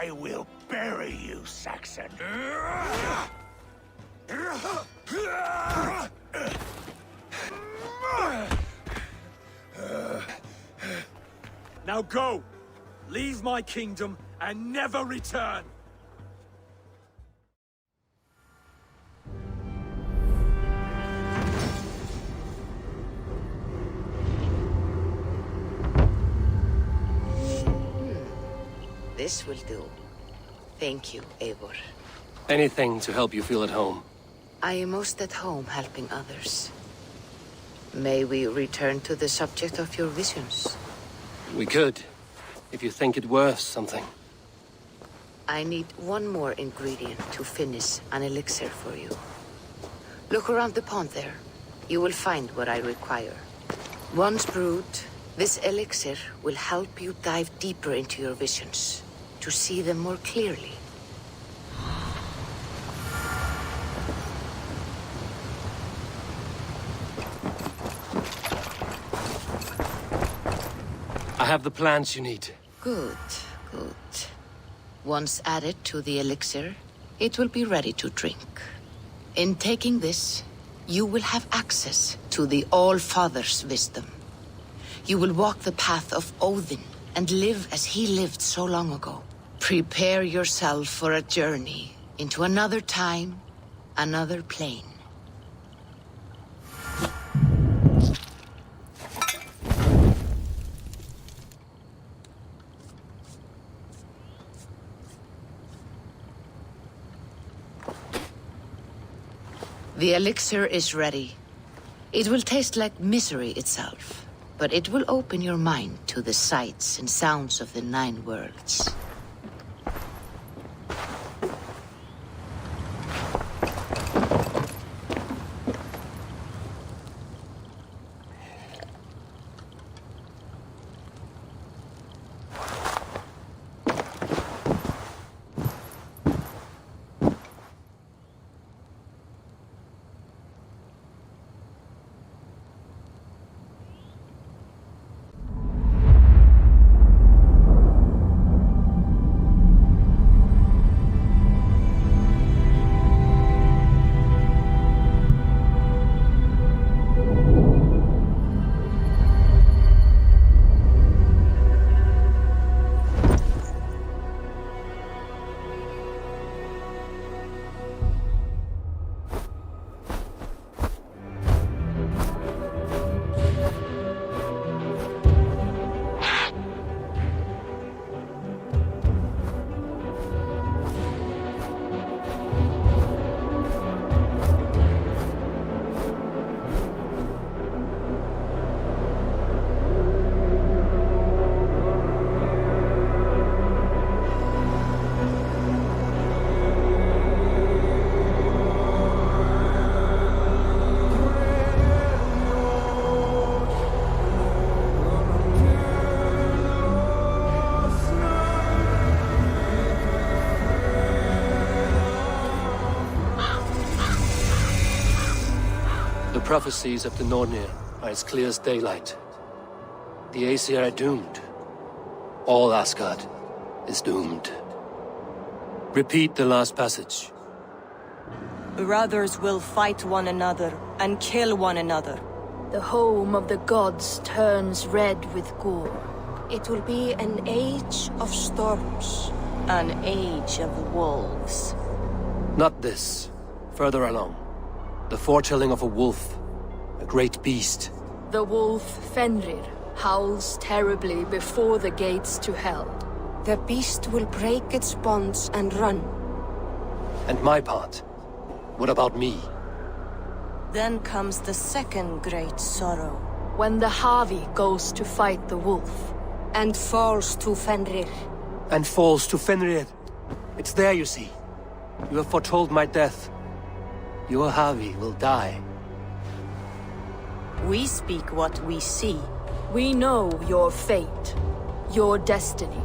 I will bury you, Saxon. Now go! Leave my kingdom and never return! This will do. Thank you, Eivor. Anything to help you feel at home. I am most at home helping others. May we return to the subject of your visions? We could, if you think it worth something. I need one more ingredient to finish an elixir for you. Look around the pond there. You will find what I require. Once brewed, this elixir will help you dive deeper into your visions, to see them more clearly. I have the plants you need. Good, good. Once added to the elixir, it will be ready to drink. In taking this, you will have access to the All-Father's wisdom. You will walk the path of Odin and live as he lived so long ago. Prepare yourself for a journey into another time, another plane. The elixir is ready. It will taste like misery itself, but it will open your mind to the sights and sounds of the 9 worlds. The prophecies of the Nornir are as clear as daylight. The Aesir are doomed. All Asgard is doomed. Repeat the last passage. Brothers will fight one another and kill one another. The home of the gods turns red with gore. It will be an age of storms. An age of wolves. Not this. Further along. The foretelling of a wolf. A great beast. The wolf Fenrir howls terribly before the gates to hell. The beast will break its bonds and run. And my part? What about me? Then comes the second great sorrow. When the Havi goes to fight the wolf. And falls to Fenrir. And falls to Fenrir. It's there, you see. You have foretold my death. Your Havi will die. We speak what we see. We know your fate. Your destiny.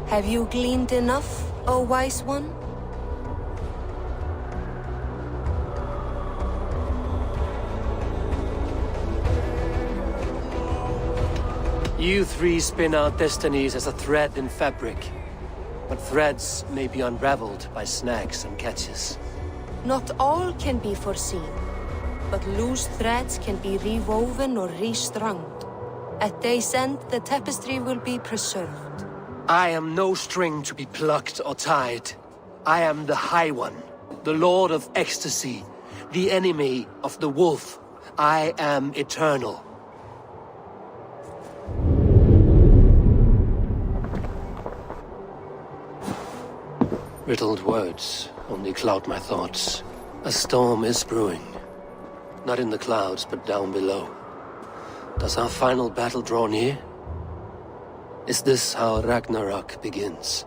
Have you gleaned enough, O wise one? You three spin out destinies as a thread in fabric. but threads may be unraveled by snags and catches. Not all can be foreseen, but loose threads can be rewoven or restrung. At day's end, the tapestry will be preserved. I am no string to be plucked or tied. I am the High One, the Lord of Ecstasy, the enemy of the Wolf. I am eternal. Riddled words only cloud my thoughts. A storm is brewing. Not in the clouds, but down below. Does our final battle draw near? Is this how Ragnarok begins?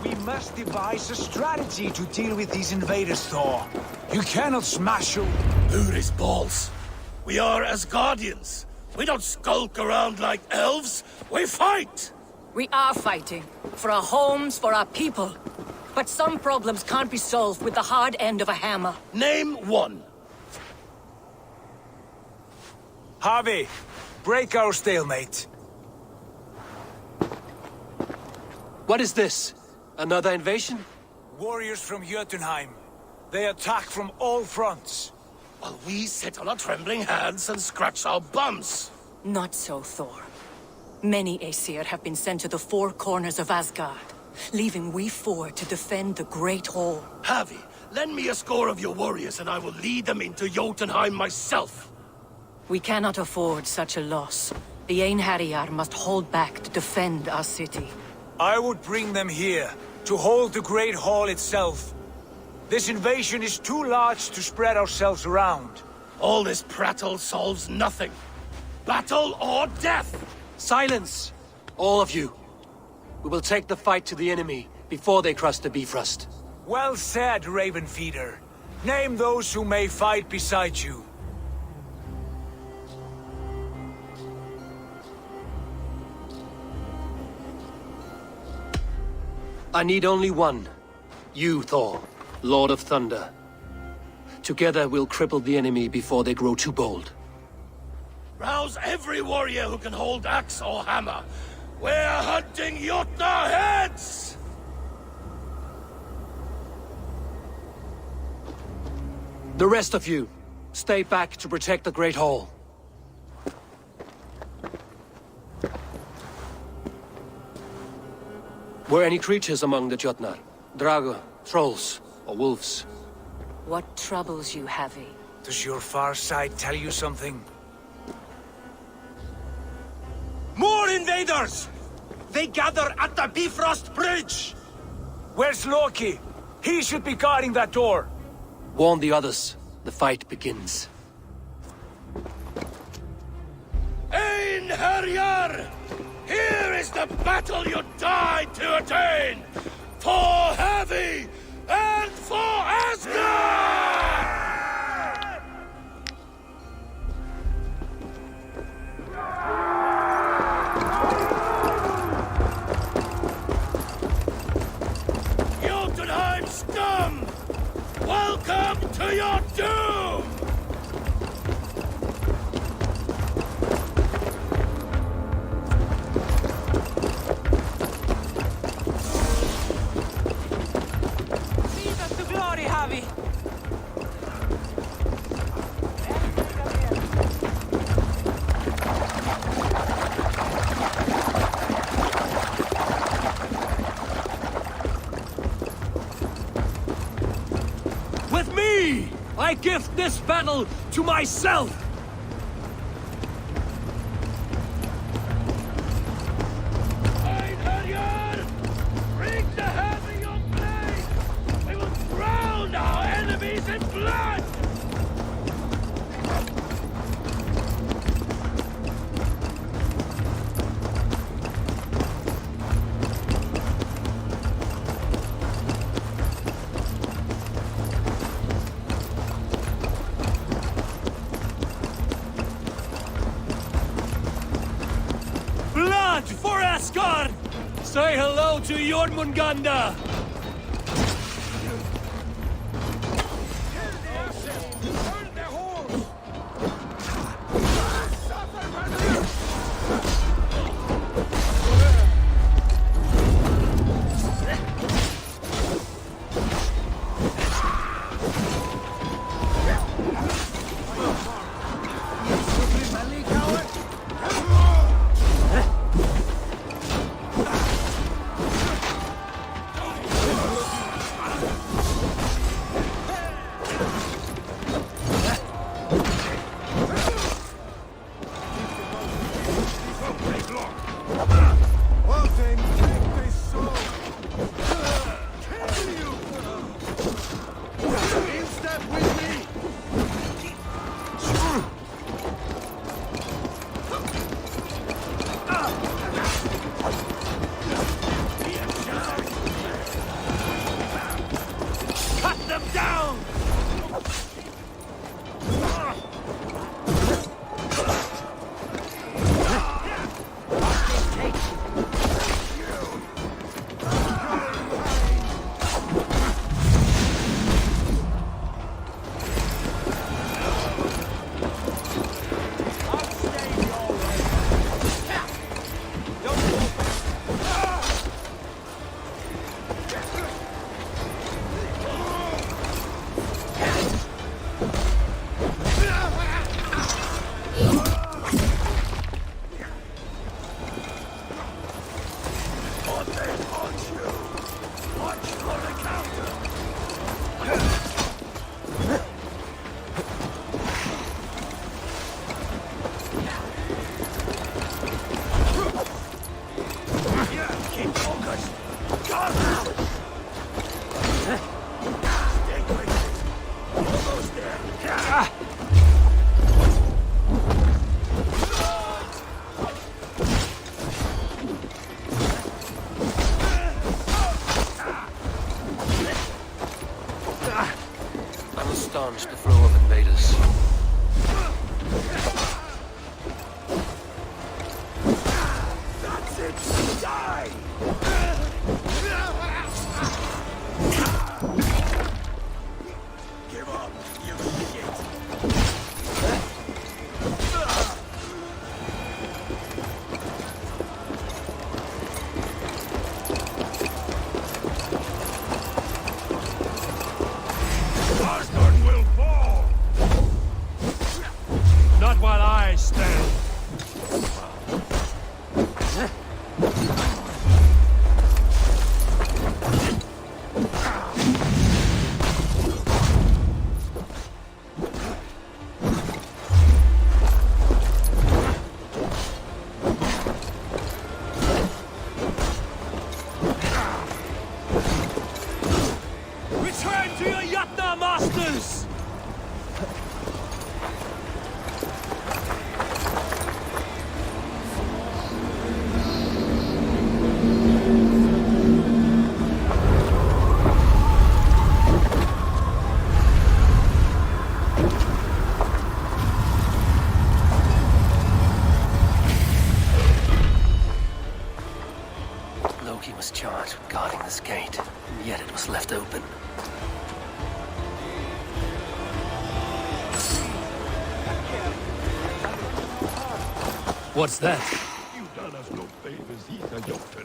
We must devise a strategy to deal with these invaders, Thor. You cannot smash them. Who's balls? We are Asgardians. We don't skulk around like elves. We fight! We are fighting. For our homes, for our people. But some problems can't be solved with the hard end of a hammer. Name one. Harvey, break our stalemate. What is this? Another invasion? Warriors from Jotunheim. They attack from all fronts. While we sit on our trembling hands and scratch our bums. Not so, Thor. Many Aesir have been sent to the four corners of Asgard, leaving we four to defend the Great Hall. Harvey, lend me a score of your warriors and I will lead them into Jotunheim myself. We cannot afford such a loss. The Einherjar must hold back to defend our city. I would bring them here, to hold the Great Hall itself. This invasion is too large to spread ourselves around. All this prattle solves nothing. Battle or death! Silence! All of you. We will take the fight to the enemy before they cross the Bifrost. Well said, Ravenfeeder. Name those who may fight beside you. I need only one. You, Thor, Lord of Thunder. Together we'll cripple the enemy before they grow too bold. Rouse every warrior who can hold axe or hammer. We're hunting Jotnar heads! The rest of you, stay back to protect the Great Hall. Were any creatures among the Jotnar? Drago, trolls, or wolves? What troubles you, Havi? Does your far side tell you something? More invaders! They gather at the Bifrost Bridge! Where's Loki? He should be guarding that door. Warn the others. The fight begins. Einherjar! Here is the battle you died to attain! For Havi and for Asgard! Jotunheim scum! Welcome to your doom! Lead us to glory, Javi! With me, I gift this battle to myself! Einherjar! Bring the heavy your blade! We will drown our enemies in blood! Blood for Asgard! Say hello to Jormungandr! Staunch the flow of invaders. That's it! Die! Give up, you shit! Asgard will fall! charged with guarding this gate, and yet it was left open. What's that? You done us no favors either, Jotun.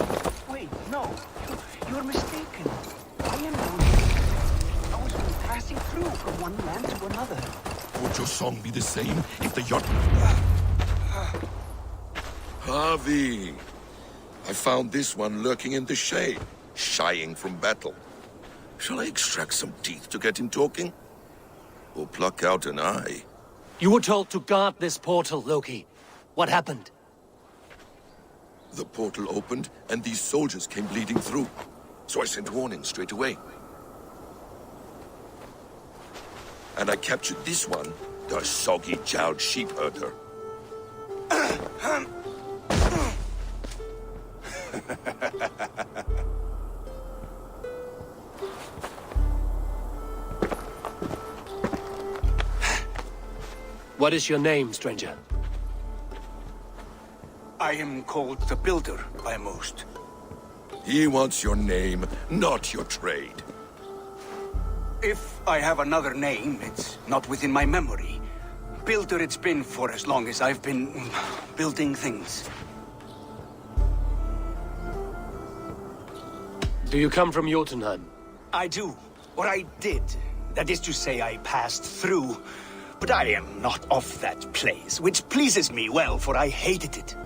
Wait, no. You're mistaken. I am no Jotun. I was only passing through from one land to another. Would your song be the same if the Jotun... Harvey! I found this one lurking in the shade, shying from battle. Shall I extract some teeth to get him talking? Or pluck out an eye? You were told to guard this portal, Loki. What happened? The portal opened, and these soldiers came bleeding through. So I sent warning straight away. And I captured this one, the soggy-jowled sheep herder. What is your name, stranger? I am called the Builder by most. He wants your name, not your trade. If I have another name, it's not within my memory. Builder it's been for as long as I've been building things. Do you come from Jotunheim? I do. Or I did. That is to say, I passed through. But I am not of that place, which pleases me well, for I hated it.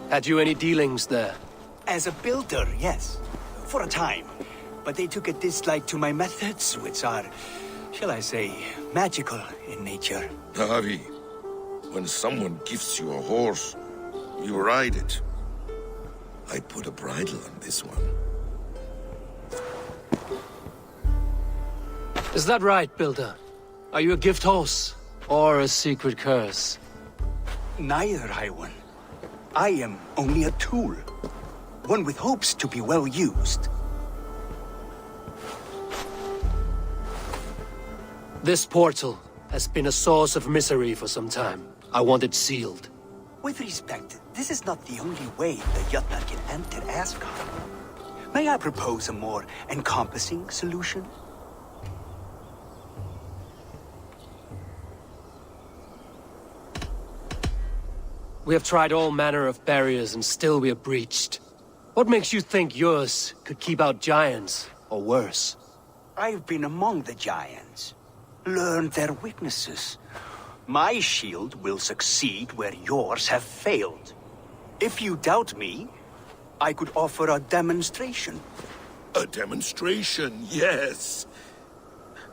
Had you any dealings there? As a builder, yes. For a time. But they took a dislike to my methods, which are, shall I say, magical in nature. Harvey, when someone gifts you a horse, you ride it. I put a bridle on this one. Is that right, Builder? Are you a gift horse? Or a secret curse? Neither, High One. I am only a tool. One with hopes to be well used. This portal has been a source of misery for some time. I want it sealed. With respect, this is not the only way the Jotnar can enter Asgard. May I propose a more encompassing solution? We have tried all manner of barriers and still we are breached. What makes you think yours could keep out giants, or worse? I've been among the giants, learned their weaknesses. My shield will succeed where yours have failed. If you doubt me, I could offer a demonstration. A demonstration, yes.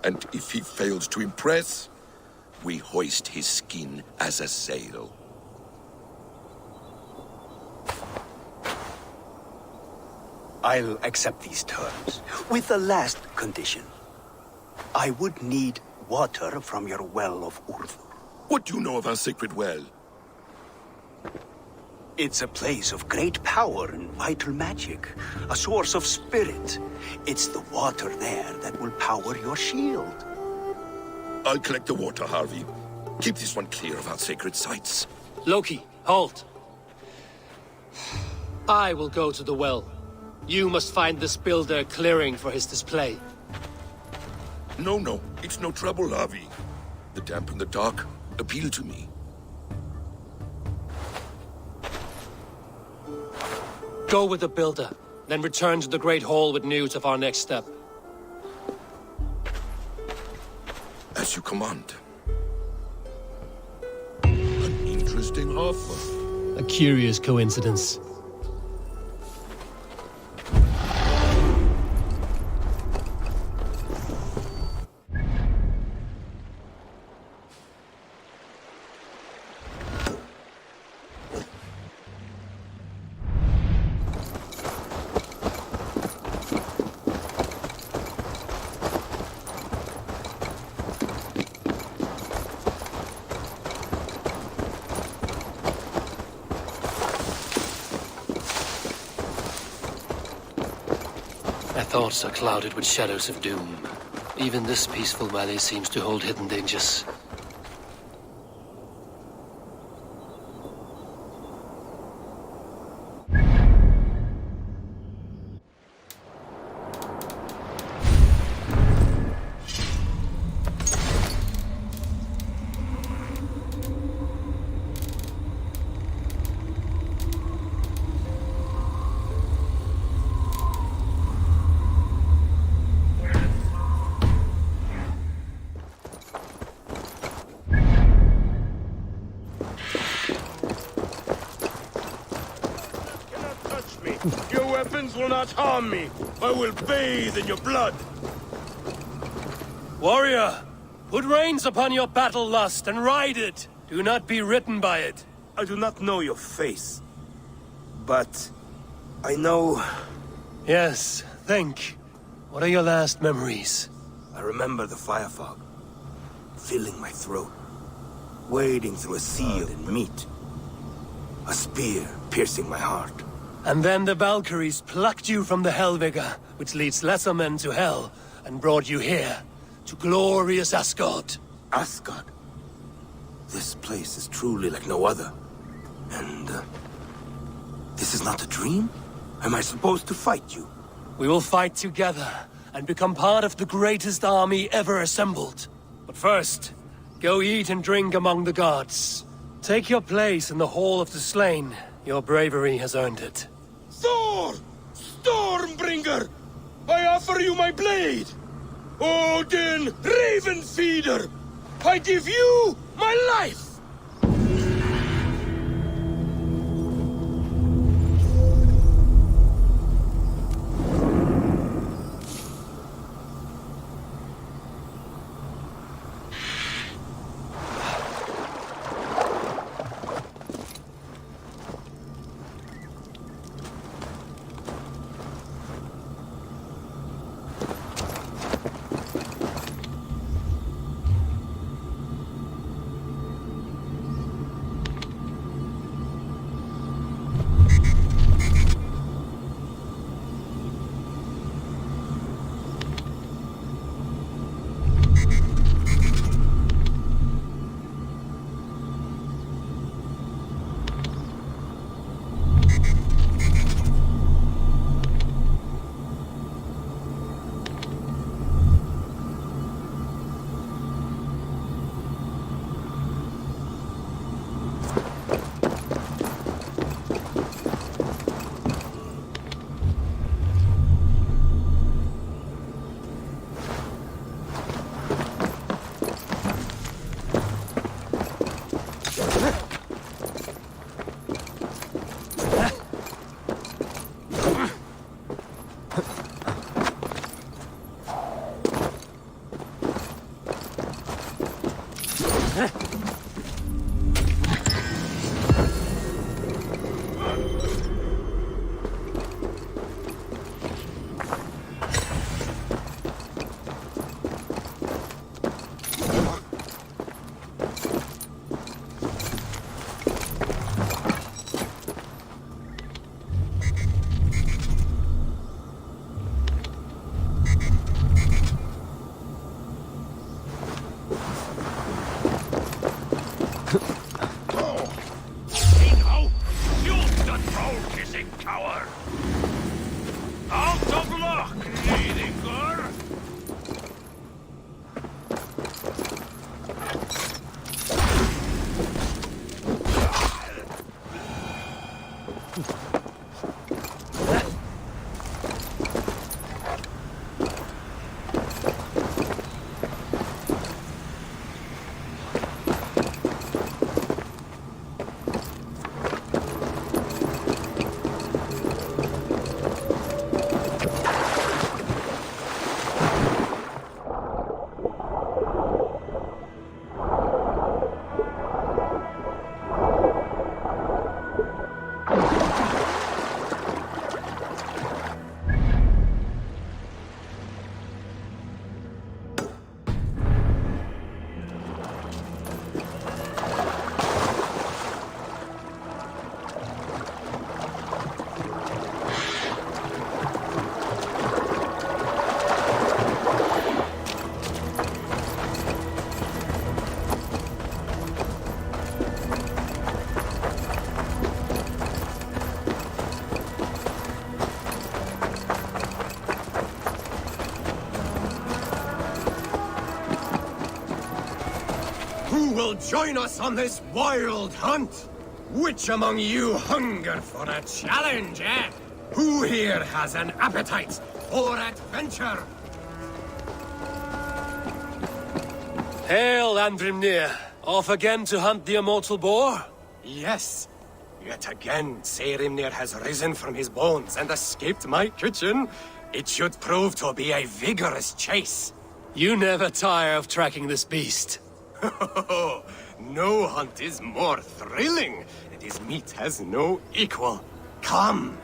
And if he fails to impress, we hoist his skin as a sail. I'll accept these terms, with the last condition. I would need water from your well of Urthur. What do you know of our sacred well? It's a place of great power and vital magic, a source of spirit. It's the water there that will power your shield. I'll collect the water, Harvey. Keep this one clear of our sacred sites. Loki, halt! I will go to the well. You must find this builder clearing for his display. No, it's no trouble, Harvey. The damp and the dark appeal to me. Go with the builder, then return to the Great Hall with news of our next step. As you command. An interesting offer. A curious coincidence. My thoughts are clouded with shadows of doom. Even this peaceful valley seems to hold hidden dangers. trust me. Your weapons will not harm me. I will bathe in your blood. Warrior, put reins upon your battle lust and ride it. Do not be ridden by it. I do not know your face, but I know... Yes, think. What are your last memories? I remember the fire fog, filling my throat, wading through a sea of meat, a spear piercing my heart. And then the Valkyries plucked you from the Helvega, which leads lesser men to hell, and brought you here, to glorious Asgard. Asgard? This place is truly like no other. And, this is not a dream? Am I supposed to fight you? We will fight together, and become part of the greatest army ever assembled. But first, go eat and drink among the gods. Take your place in the Hall of the Slain. Your bravery has earned it. Thor! Stormbringer! I offer you my blade! Odin, Raven Feeder! I give you my life! Who will join us on this wild hunt? Which among you hunger for a challenge, eh? Who here has an appetite for adventure? Hail, Andrimnir. Off again to hunt the immortal boar? Yes. Yet again, Saerimnir has risen from his bones and escaped my kitchen. It should prove to be a vigorous chase. You never tire of tracking this beast. No hunt is more thrilling, and his meat has no equal. Come!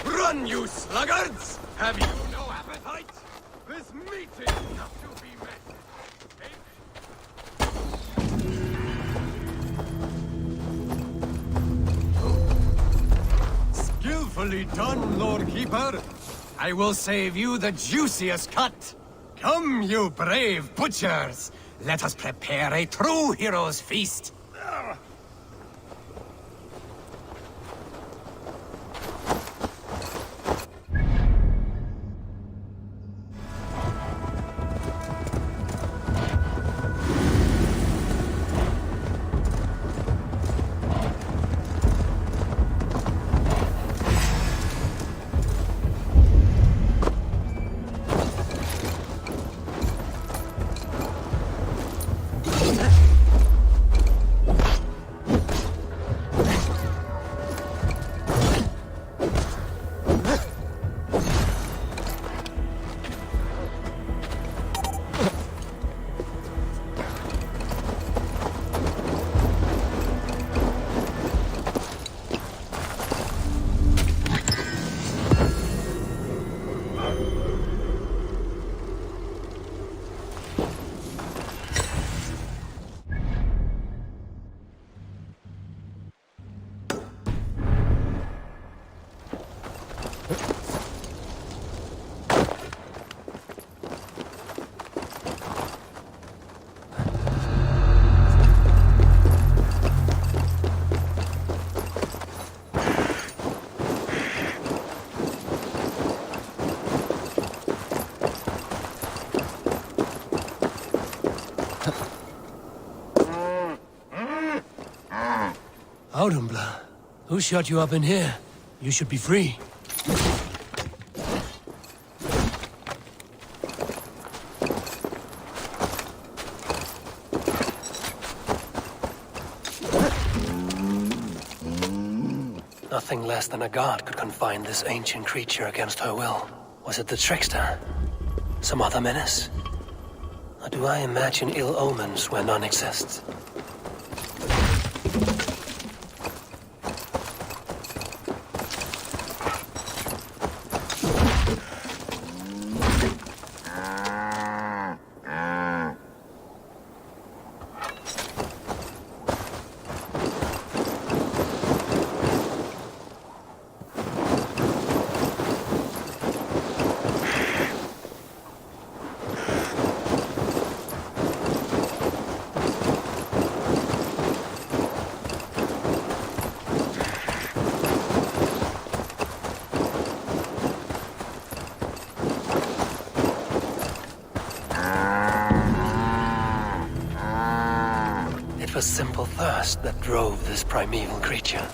Run, you sluggards! Have you no appetite? This meat is not to be met. Skillfully done, Lord Keeper. I will save you the juiciest cut. Come, you brave butchers. Let us prepare a true hero's feast. Audumbla, who shut you up in here? You should be free. Nothing less than a god could confine this ancient creature against her will. Was it the trickster? Some other menace? Or do I imagine ill omens where none exist? It was simple thirst that drove this primeval creature.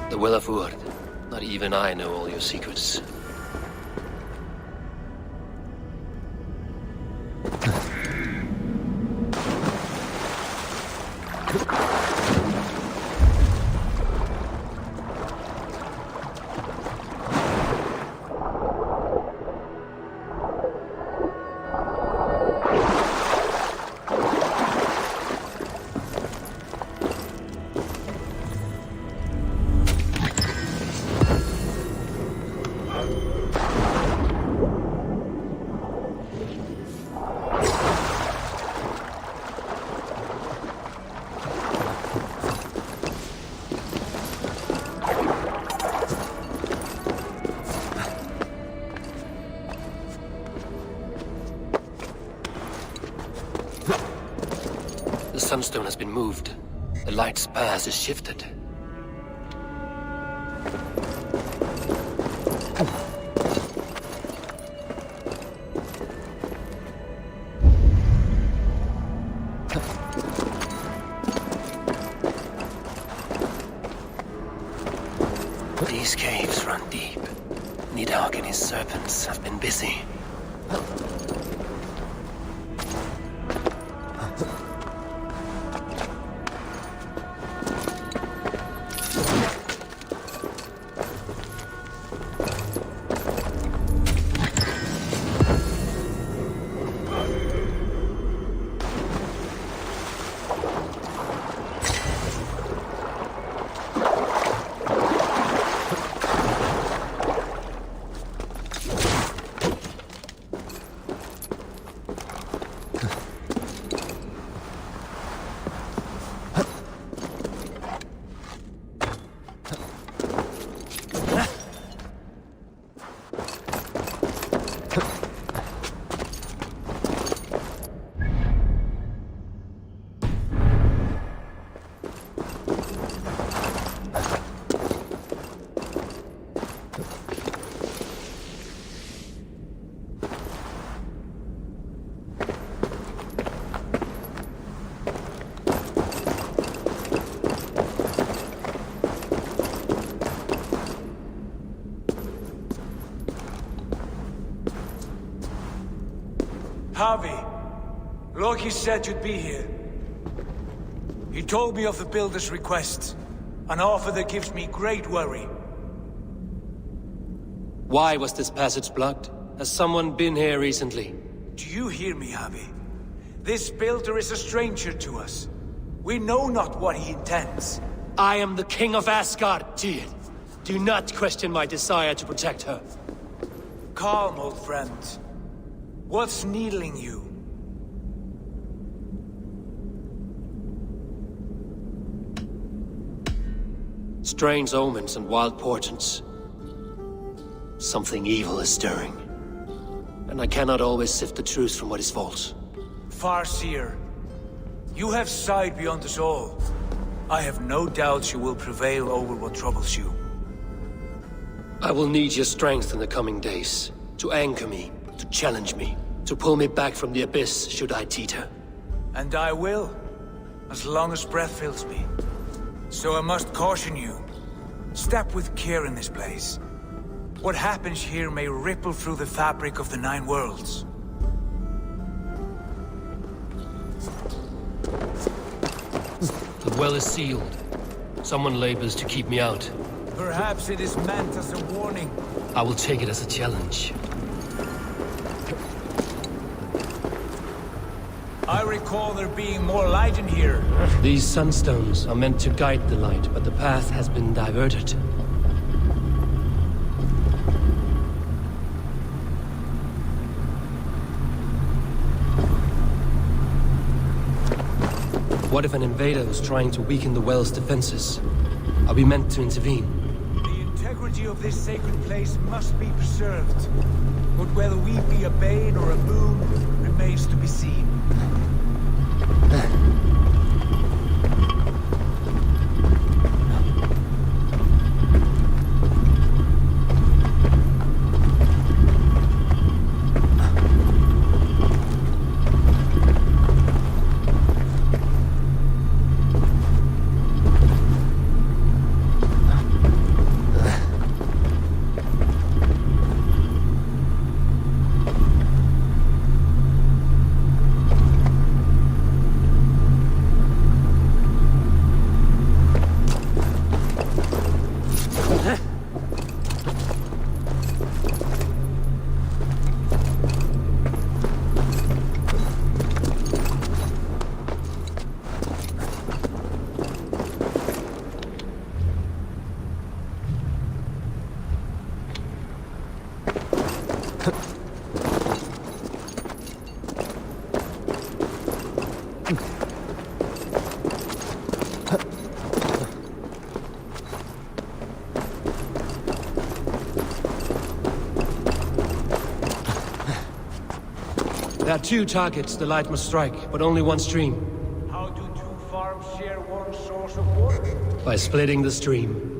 The Will of Urd. Not even I know all your secrets. sunstone has been moved. The light's path is shifted. These caves run deep. Nidhogg and his serpents have been busy. Harvey, Loki said you'd be here. He told me of the Builder's request, an offer that gives me great worry. Why was this passage blocked? Has someone been here recently? Do you hear me, Harvey? This Builder is a stranger to us. We know not what he intends. I am the King of Asgard, Tyr. Do not question my desire to protect her. Calm, old friend. What's needling you? Strange omens and wild portents. Something evil is stirring. And I cannot always sift the truth from what is false. Farseer, you have sight beyond us all. I have no doubts you will prevail over what troubles you. I will need your strength in the coming days. To anchor me, to challenge me, to pull me back from the abyss should I teeter. And I will, as long as breath fills me. So I must caution you. Step with care in this place. What happens here may ripple through the fabric of the Nine Worlds. The well is sealed. Someone labors to keep me out. Perhaps it is meant as a warning. I will take it as a challenge. I recall there being more light in here. These sunstones are meant to guide the light, but the path has been diverted. What if an invader was trying to weaken the well's defenses? Are we meant to intervene? The integrity of this sacred place must be preserved. But whether we be a bane or a boon remains to be seen. There are two targets the light must strike, but only one stream. How do By splitting the stream.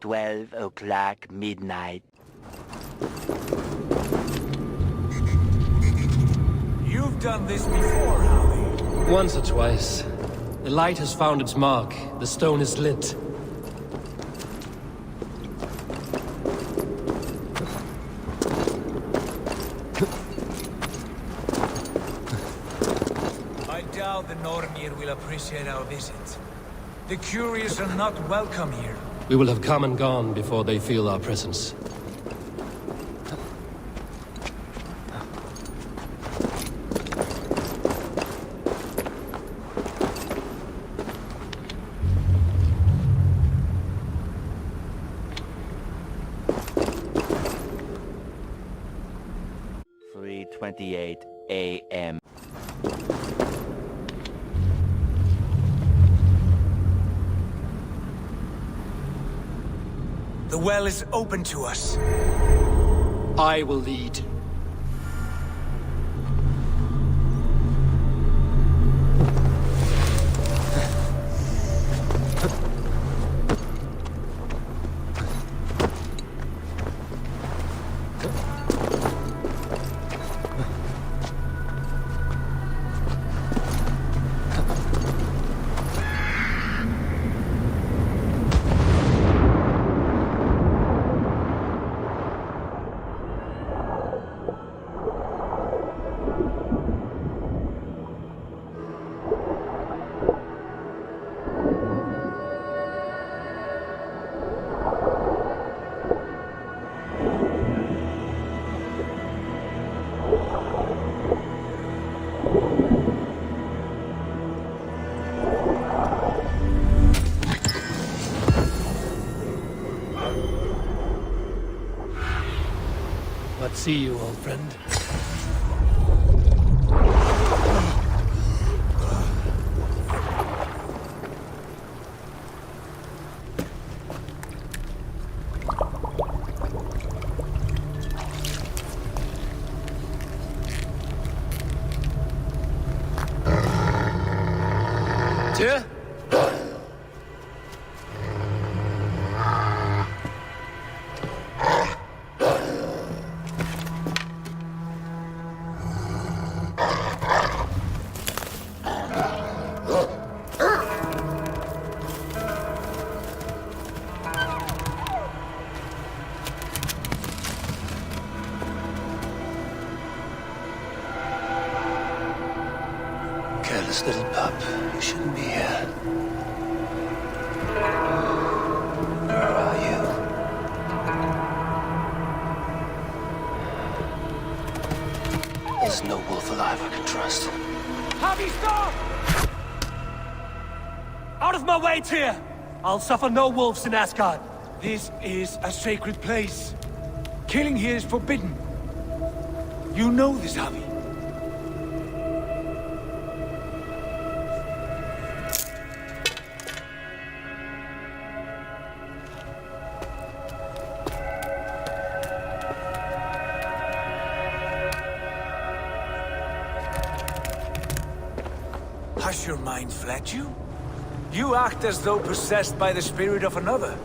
12 o'clock midnight. You've done this before, Howie. Once or twice. The light has found its mark. The stone is lit. I doubt the Nornir will appreciate our visit. The curious are not welcome here. We will have come and gone before they feel our presence. a.m. The well is open to us. I will lead. Let's see you, old friend. Tyr? Careless little pup. You shouldn't be here. Where are you? There's no wolf alive I can trust. Javi, stop! Out of my way, Tyr! I'll suffer no wolves in Asgard. This is a sacred place. Killing here is forbidden. You know this, Javi. Has your mind fled you? You act as though possessed by the spirit of another.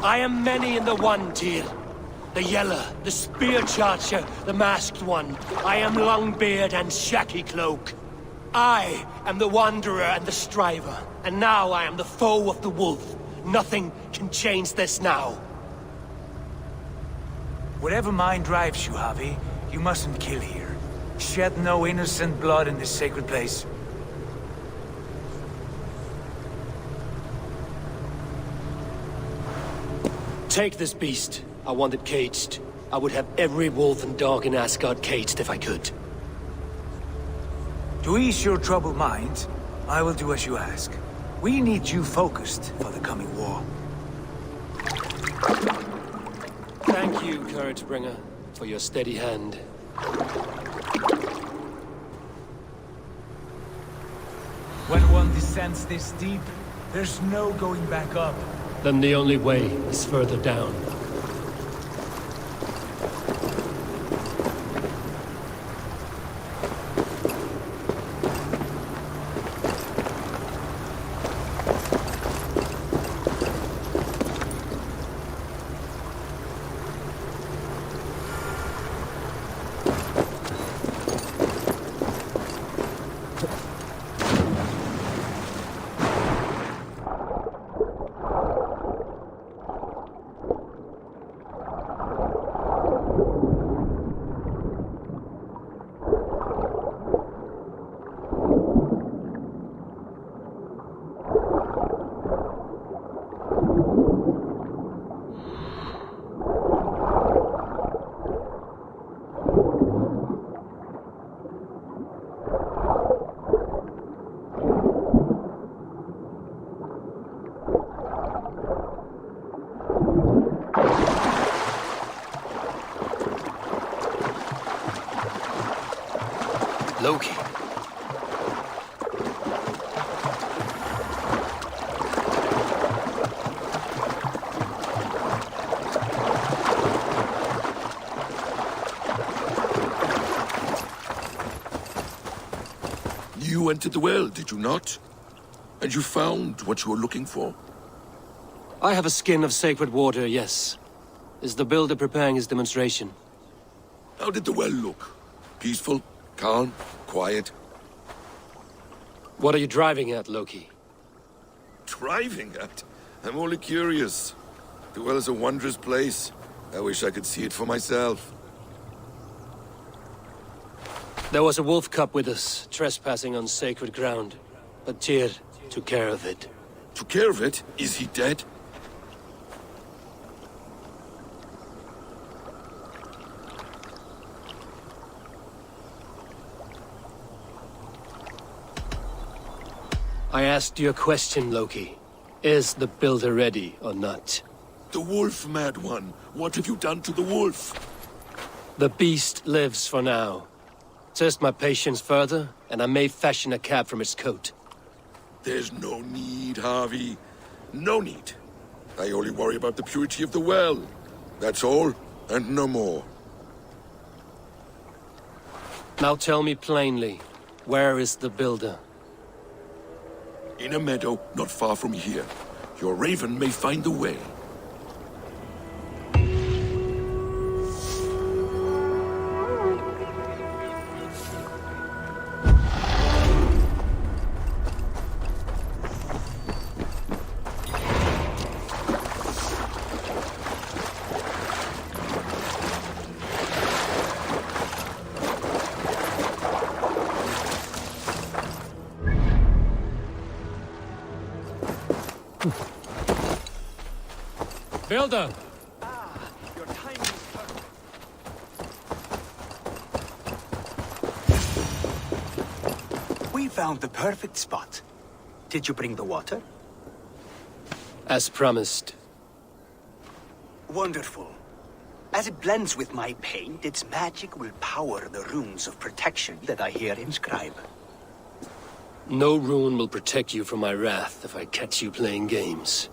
I am many in the one, Tyr. The Yeller, the Spear Charger, the Masked One. I am Longbeard and Shaky Cloak. I am the Wanderer and the Striver. And now I am the foe of the Wolf. Nothing can change this now. Whatever mind drives you, Javi, you mustn't kill here. Shed no innocent blood in this sacred place. Take this beast. I want it caged. I would have every wolf and dog in Asgard caged if I could. To ease your troubled mind, I will do as you ask. We need you focused for the coming war. Thank you, Couragebringer, for your steady hand. When one descends this deep, there's no going back up. Then the only way is further down. Loki. You entered the well, did you not? And you found what you were looking for? I have a skin of sacred water, yes. Is the builder preparing his demonstration? How did the well look? Peaceful? Calm? Quiet? What are you driving at, Loki? Driving at? I'm only curious. The well is a wondrous place. I wish I could see it for myself. There was a wolf cub with us, trespassing on sacred ground. But Tyr took care of it. Took care of it? Is he dead? I asked you a question, Loki. Is the builder ready or not? The wolf, mad one. What have you done to the wolf? The beast lives for now. Test my patience further, and I may fashion a cap from its coat. There's no need, Harvey. No need. I only worry about the purity of the well. That's all, and no more. Now tell me plainly, where is the builder? In a meadow not far from here. Your raven may find the way. Builder! Your timing is perfect. We found the perfect spot. Did you bring the water? As promised. Wonderful. As it blends with my paint, its magic will power the runes of protection that I hear inscribe. No rune will protect you from my wrath if I catch you playing games.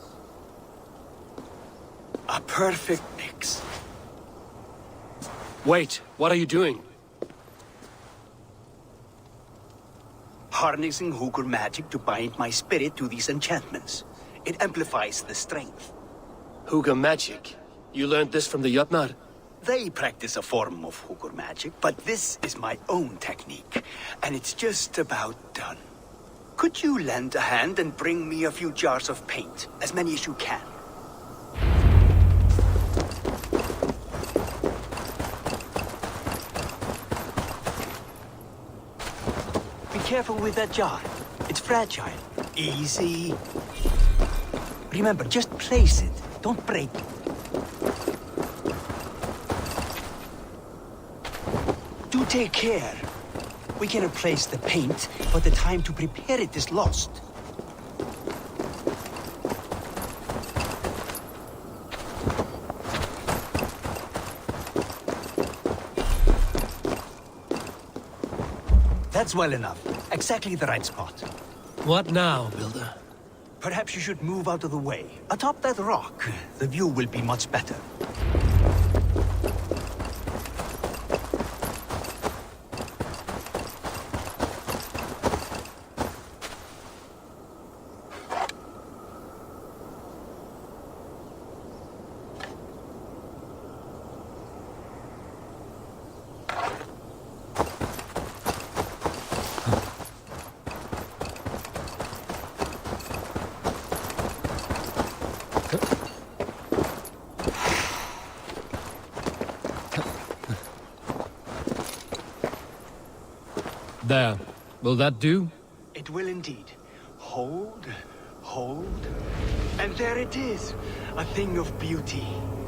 A perfect mix. Wait, what are you doing? Harnessing Hugr magic to bind my spirit to these enchantments. It amplifies the strength. Hugr magic? You learned this from the Jötnar? They practice a form of Hugr magic, but this is my own technique, and it's just about done. Could you lend a hand and bring me a few jars of paint? As many as you can. Be careful with that jar. It's fragile. Easy. Remember, just place it. Don't break it. Do take care. We can replace the paint, but the time to prepare it is lost. That's well enough. Exactly the right spot. What now, Builder? Perhaps you should move out of the way. Atop that rock, the view will be much better. There. Will that do? It will indeed. Hold, hold, and there it is. A thing of beauty.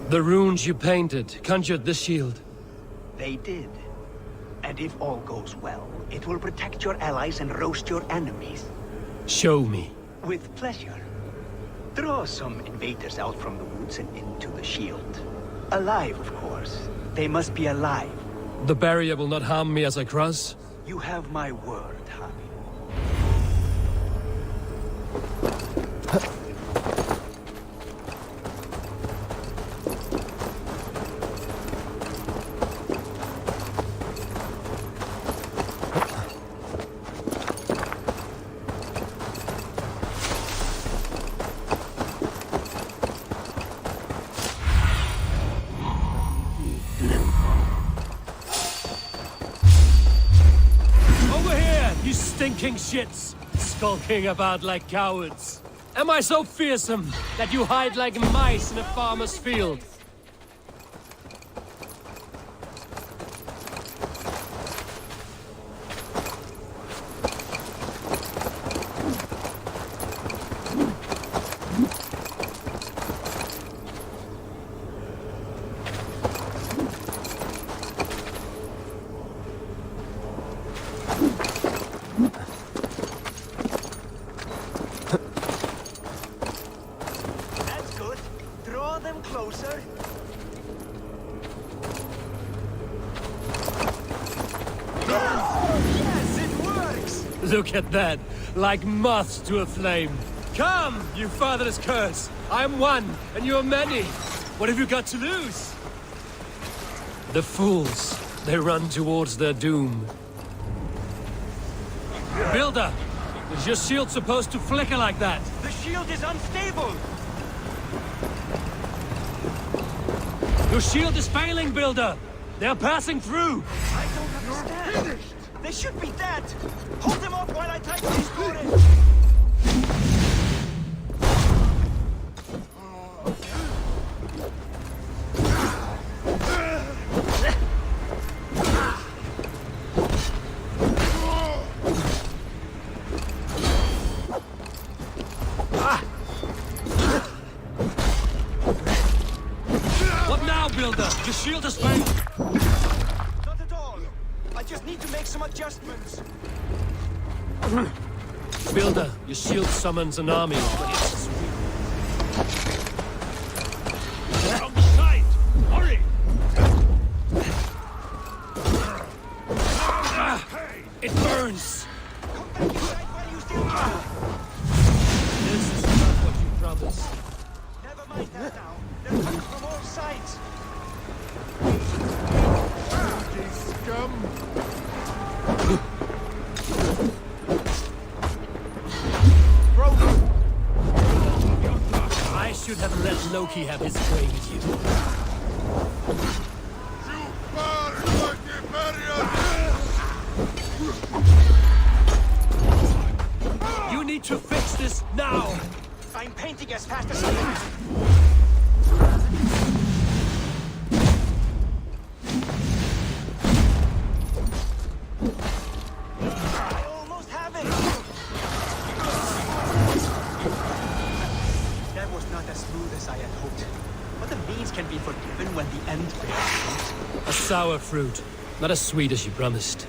The runes you painted conjured this shield. They did. And if all goes well, it will protect your allies and roast your enemies. Show me. With pleasure. Draw some invaders out from the woods and into the shield. Alive, of course. They must be alive. The barrier will not harm me as I cross? You have my word, honey. Stinking shits, skulking about like cowards. Am I so fearsome that you hide like mice in a farmer's field? Look at that, like moths to a flame. Come, you fatherless curse! I am one, and you are many. What have you got to lose? The fools, they run towards their doom. Builder, is your shield supposed to flicker like that? The shield is unstable! Your shield is failing, Builder! They're passing through! I don't understand! They should be dead! Hold them off while I try to restore it! What now, Builder? Your shield is failing! Not at all! I just need to make some adjustments. Builder, your shield summons an army, but it's From the side! Hurry! It burns! Come back inside while you still can! This is not what you promised. Never mind that now. They're coming from all sides. I should have let Loki have his way with you. You need to fix this now! I'm painting as fast as I can. I almost have it! That was not as smooth as I had hoped. But the means can be forgiven when the end bears fruit. A sour fruit, not as sweet as you promised.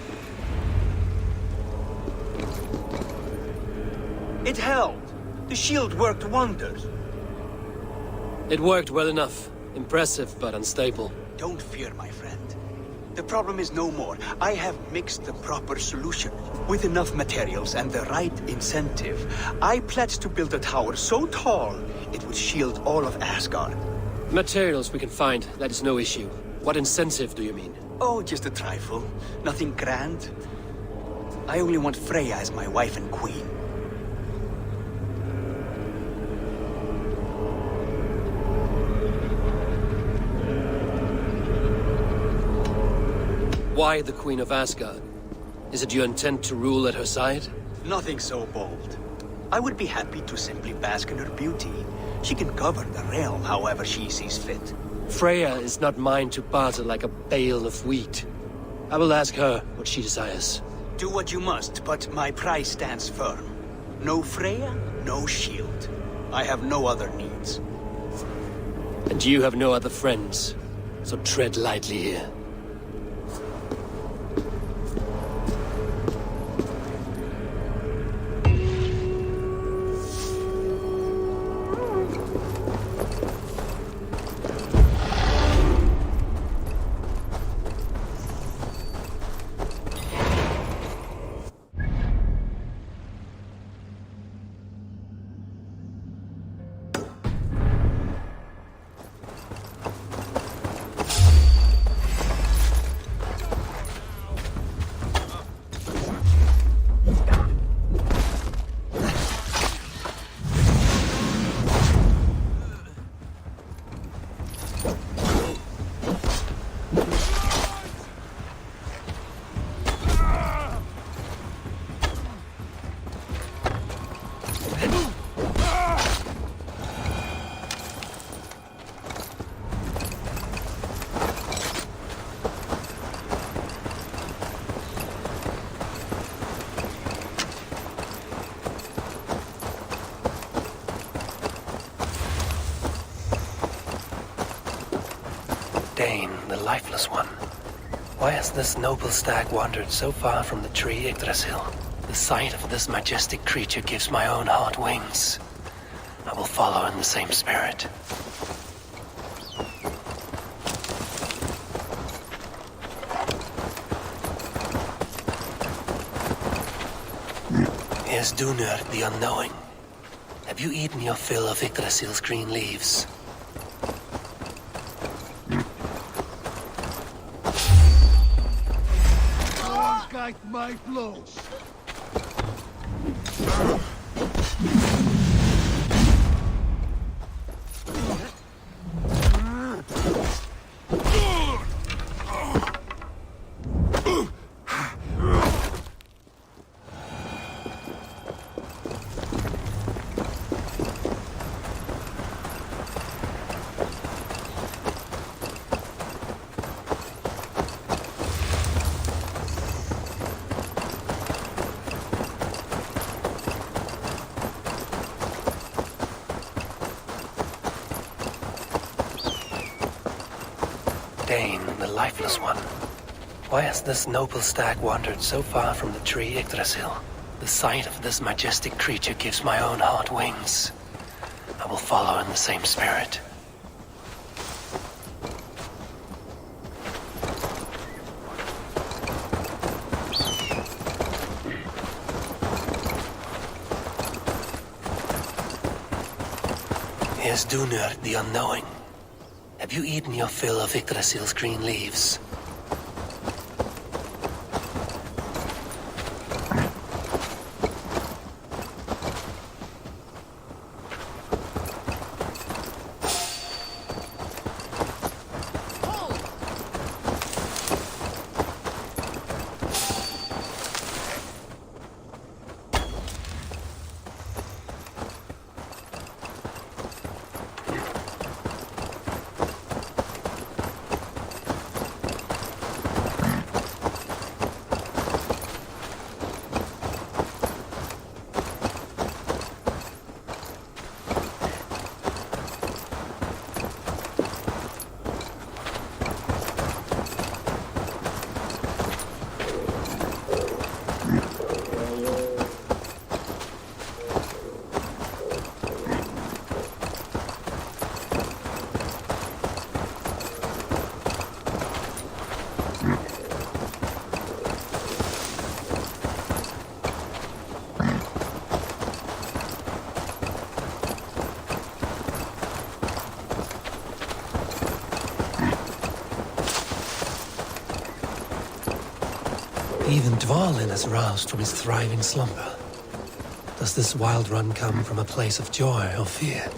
It held. The shield worked wonders. It worked well enough. Impressive, but unstable. Don't fear, my friend. The problem is no more. I have mixed the proper solution. With enough materials and the right incentive, I pledge to build a tower so tall it would shield all of Asgard. Materials we can find, that is no issue. What incentive do you mean? Oh, just a trifle. Nothing grand. I only want Freya as my wife and queen. Why the Queen of Asgard? Is it your intent to rule at her side? Nothing so bold. I would be happy to simply bask in her beauty. She can govern the realm however she sees fit. Freya is not mine to barter like a bale of wheat. I will ask her what she desires. Do what you must, but my price stands firm. No Freya, no shield. I have no other needs. And you have no other friends, so tread lightly here. the lifeless one. Why has this noble stag wandered so far from the tree Yggdrasil? The sight of this majestic creature gives my own heart wings. I will follow in the same spirit. Here's Dunur, the unknowing. Have you eaten your fill of Yggdrasil's green leaves? Like my blows. The lifeless one. Why has this noble stag wandered so far from the tree Yggdrasil? The sight of this majestic creature gives my own heart wings. I will follow in the same spirit. Here's Dunur, the unknowing. Have you eaten your fill of Yggdrasil's green leaves? Even Dvalin is roused from his thriving slumber. Does this wild run come from a place of joy or fear?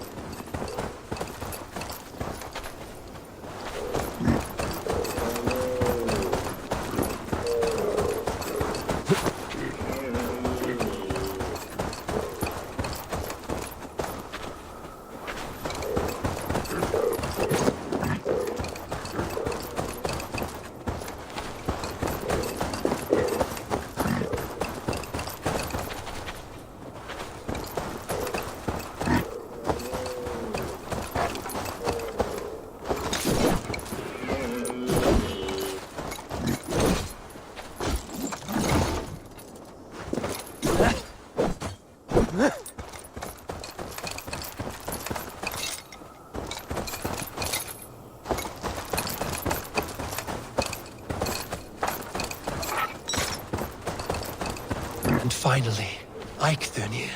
And finally, Eikthunir,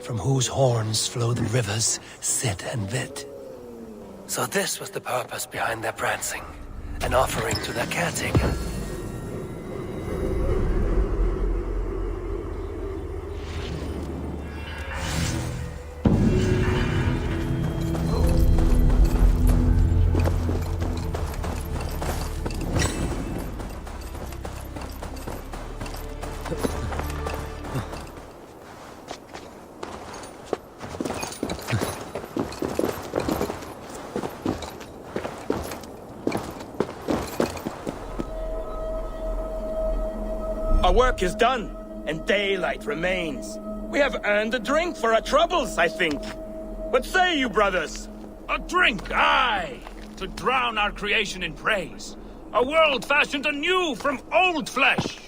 from whose horns flow the rivers Sid and Vid. So this was the purpose behind their prancing, an offering to their caretaker. Our work is done, and daylight remains. We have earned a drink for our troubles, I think. What say you, brothers? A drink, aye! to drown our creation in praise. A world fashioned anew from old flesh.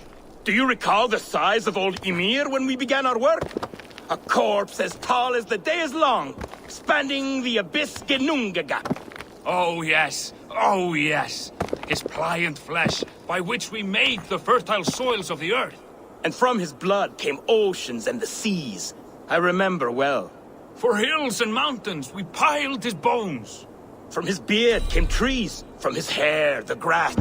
Do you recall the size of old Ymir when we began our work? A corpse as tall as the day is long, spanning the abyss Genungagap. Oh yes, oh yes. His pliant flesh, by which we made the fertile soils of the earth. And from his blood came oceans and the seas. I remember well. For hills and mountains we piled his bones. From his beard came trees, from his hair the grass.